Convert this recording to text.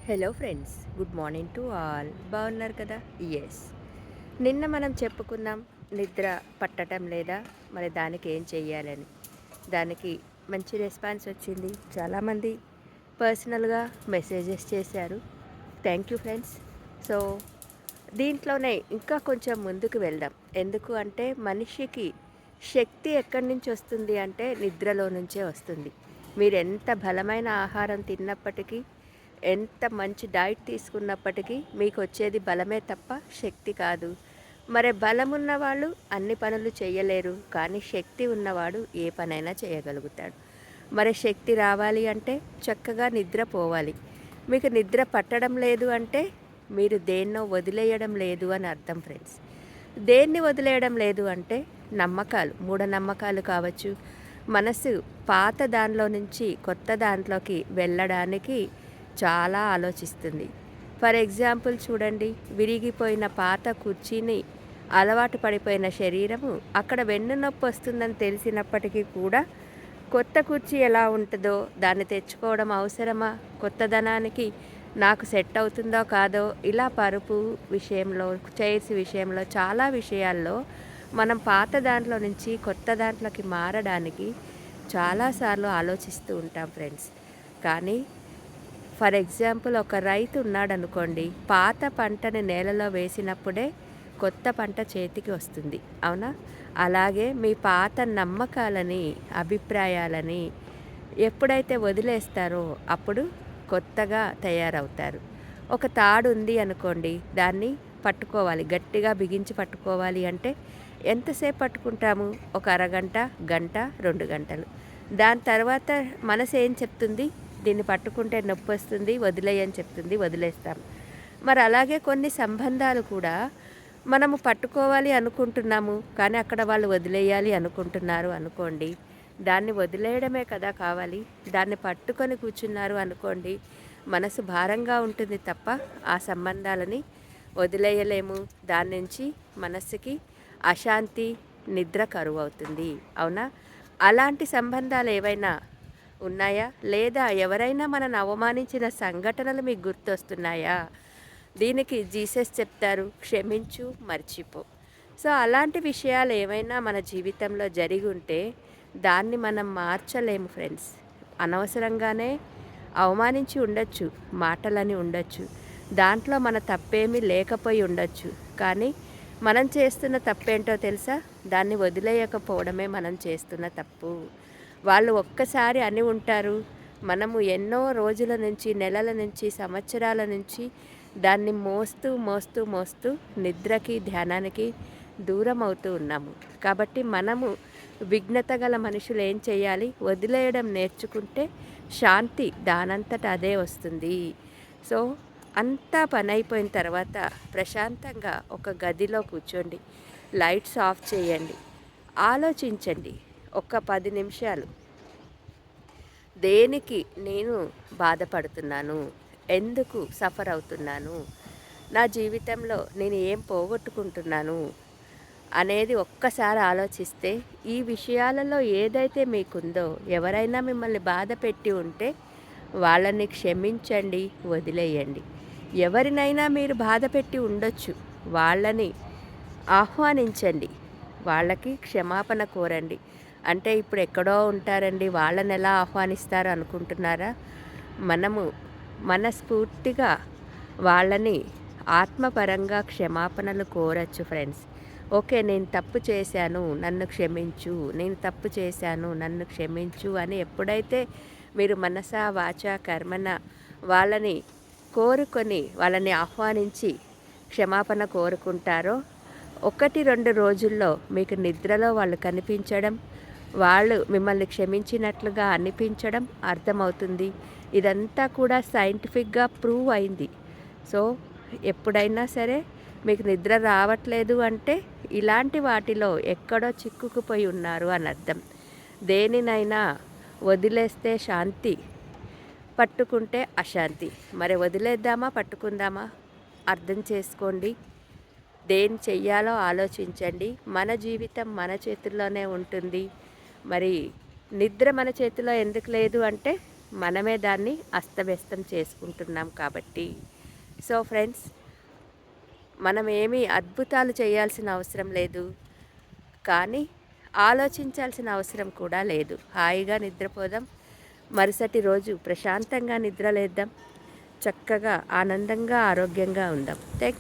Hello friends, good morning to all. బాగున్నారు కదా? Yes. నిన్న మనం చెప్పుకున్నాం నిద్ర పట్టడం లేదా, మరి దానికి ఏం చెయ్యాలని. దానికి మంచి రెస్పాన్స్ వచ్చింది. చాలామంది పర్సనల్గా మెసేజెస్ చేశారు. Thank you friends. సో దీంట్లోనే ఇంకా కొంచెం ముందుకు వెళ్దాం. ఎందుకు అంటే మనిషికి శక్తి ఎక్కడి నుంచి వస్తుంది అంటే నిద్రలో నుంచే వస్తుంది. మీరు ఎంత బలమైన ఆహారం తిన్నప్పటికీ, ఎంత మంచి డైట్ తీసుకున్నప్పటికీ మీకు వచ్చేది బలమే తప్ప శక్తి కాదు. మరి బలం ఉన్నవాళ్ళు అన్ని పనులు చేయలేరు, కానీ శక్తి ఉన్నవాడు ఏ పనైనా చేయగలుగుతాడు. మరి శక్తి రావాలి అంటే చక్కగా నిద్రపోవాలి. మీకు నిద్ర పట్టడం లేదు అంటే మీరు దేన్నో వదిలేయడం లేదు అని అర్థం ఫ్రెండ్స్. దేన్ని వదిలేయడం లేదు అంటే నమ్మకాలు, మూఢనమ్మకాలు కావచ్చు. మనసు పాత దానిలో నుంచి కొత్త దాంట్లోకి వెళ్ళడానికి చాలా ఆలోచిస్తుంది. ఫర్ ఎగ్జాంపుల్ చూడండి, విరిగిపోయిన పాత కుర్చీని అలవాటు పడిపోయిన శరీరము అక్కడ వెన్ను నొప్పి వస్తుందని తెలిసినప్పటికీ కూడా కొత్త కుర్చీ ఎలా ఉంటుందో దాన్ని తెచ్చుకోవడం అవసరమా? కొత్తదనానికి నాకు సెట్ అవుతుందో కాదో, ఇలా పరుపు విషయంలో, చైర్స్ విషయంలో, చాలా విషయాల్లో మనం పాత దాంట్లో నుంచి కొత్త దాంట్లోకి మారడానికి చాలాసార్లు ఆలోచిస్తూ ఉంటాం ఫ్రెండ్స్. కానీ ఫర్ ఎగ్జాంపుల్ ఒక రైతు ఉన్నాడనుకోండి, పాత పంటని నేలలో వేసినప్పుడే కొత్త పంట చేతికి వస్తుంది, అవునా? అలాగే మీ పాత నమ్మకాలని, అభిప్రాయాలని ఎప్పుడైతే వదిలేస్తారో అప్పుడు కొత్తగా తయారవుతారు. ఒక తాడు ఉంది అనుకోండి, దాన్ని పట్టుకోవాలి, గట్టిగా బిగించి పట్టుకోవాలి అంటే ఎంతసేపు పట్టుకుంటాము? ఒక అరగంట, గంట, 2 గంటలు. దాని తర్వాత మనసు ఏం చెప్తుంది? దీన్ని పట్టుకుంటే నొప్పి వస్తుంది, వదిలేయని చెప్తుంది, వదిలేస్తాం. మరి అలాగే కొన్ని సంబంధాలు కూడా మనము పట్టుకోవాలి అనుకుంటున్నాము, కానీ అక్కడ వాళ్ళు వదిలేయాలి అనుకుంటున్నారు అనుకోండి. దాన్ని వదిలేయడమే కదా కావాలి. దాన్ని పట్టుకొని కూర్చున్నారు అనుకోండి, మనసు భారంగా ఉంటుంది తప్ప ఆ సంబంధాలని వదిలేయలేము. దాని నుంచి మనస్సుకి అశాంతి, నిద్ర కరువు అవుతుంది, అవునా? అలాంటి సంబంధాలు ఏవైనా ఉన్నాయా? లేదా ఎవరైనా మనల్ని అవమానించిన సంఘటనలు మీకు గుర్తొస్తున్నాయా? దీనికి జీసస్ చెప్తారు, క్షమించు, మర్చిపో. సో అలాంటి విషయాలు ఏమైనా మన జీవితంలో జరిగి ఉంటే దాన్ని మనం మార్చలేము ఫ్రెండ్స్. అనవసరంగానే అవమానించి ఉండొచ్చు, మాటలని ఉండొచ్చు, దాంట్లో మన తప్పేమీ లేకపోయి ఉండొచ్చు. కానీ మనం చేస్తున్న తప్పేంటో తెలుసా? దాన్ని వదిలేయకపోవడమే మనం చేస్తున్న తప్పు. వాళ్ళు ఒక్కసారి అని ఉంటారు, మనము ఎన్నో రోజుల నుంచి, నెలల నుంచి, సంవత్సరాల నుంచి దాన్ని మోస్తూ మోస్తూ మోస్తూ నిద్రకి, ధ్యానానికి దూరం అవుతూ ఉన్నాము. కాబట్టి మనము విఘ్నత గల మనుషులు ఏం చేయాలి? వదిలేయడం నేర్చుకుంటే శాంతి దానంతట అదే వస్తుంది. సో అంతా పని అయిపోయిన తర్వాత ప్రశాంతంగా ఒక గదిలో కూర్చోండి, లైట్స్ ఆఫ్ చేయండి, ఆలోచించండి ఒక 10 నిమిషాలు. దేనికి నేను బాధపడుతున్నాను? ఎందుకు సఫర్ అవుతున్నాను? నా జీవితంలో నేను ఏం పోగొట్టుకుంటున్నాను అనేది ఒక్కసారి ఆలోచిస్తే, ఈ విషయాలలో ఏదైతే మీకుందో, ఎవరైనా మిమ్మల్ని బాధ పెట్టి ఉంటే వాళ్ళని క్షమించండి, వదిలేయండి. ఎవరినైనా మీరు బాధ పెట్టి ఉండొచ్చు, వాళ్ళని ఆహ్వానించండి, వాళ్ళకి క్షమాపణ కోరండి. అంటే ఇప్పుడు ఎక్కడో ఉంటారండి, వాళ్ళని ఎలా ఆహ్వానిస్తారు అనుకుంటున్నారా? మనము మనస్ఫూర్తిగా వాళ్ళని ఆత్మపరంగా క్షమాపణలు కోరచ్చు ఫ్రెండ్స్. ఓకే, నేను తప్పు చేశాను, నన్ను క్షమించు, నేను తప్పు చేశాను, నన్ను క్షమించు అని ఎప్పుడైతే మీరు మనసా వాచా కర్మన వాళ్ళని కోరుకొని, వాళ్ళని ఆహ్వానించి క్షమాపణ కోరుకుంటారో, 1-2 రోజుల్లో మీకు నిద్రలో వాళ్ళు కనిపించడం, వాళ్ళు మిమ్మల్ని క్షమించినట్లుగా అనిపించడం అర్థమవుతుంది. ఇదంతా కూడా సైంటిఫిక్గా ప్రూవ్ అయింది. సో ఎప్పుడైనా సరే మీకు నిద్ర రావట్లేదు అంటే ఇలాంటి వాటిలో ఎక్కడో చిక్కుకుపోయి ఉన్నారు అని అర్థం. దేనినైనా వదిలేస్తే శాంతి, పట్టుకుంటే అశాంతి. మరి వదిలేద్దామా, పట్టుకుందామా? అర్థం చేసుకోండి. దేని చెయ్యాలో ఆలోచించండి. మన జీవితం మన చేతుల్లోనే ఉంటుంది. మరి నిద్ర మన చేతిలో ఎందుకు లేదు అంటే మనమే దాన్ని అస్తవ్యస్తం చేసుకుంటున్నాం కాబట్టి. సో ఫ్రెండ్స్, మనం ఏమీ అద్భుతాలు చేయాల్సిన అవసరం లేదు. కానీ ఆలోచించాల్సిన అవసరం కూడా లేదు. హాయిగా నిద్రపోదాం. మరుసటి రోజు ప్రశాంతంగా నిద్రలేద్దాం. చక్కగా ఆనందంగా ఆరోగ్యంగా ఉందాం. థ్యాంక్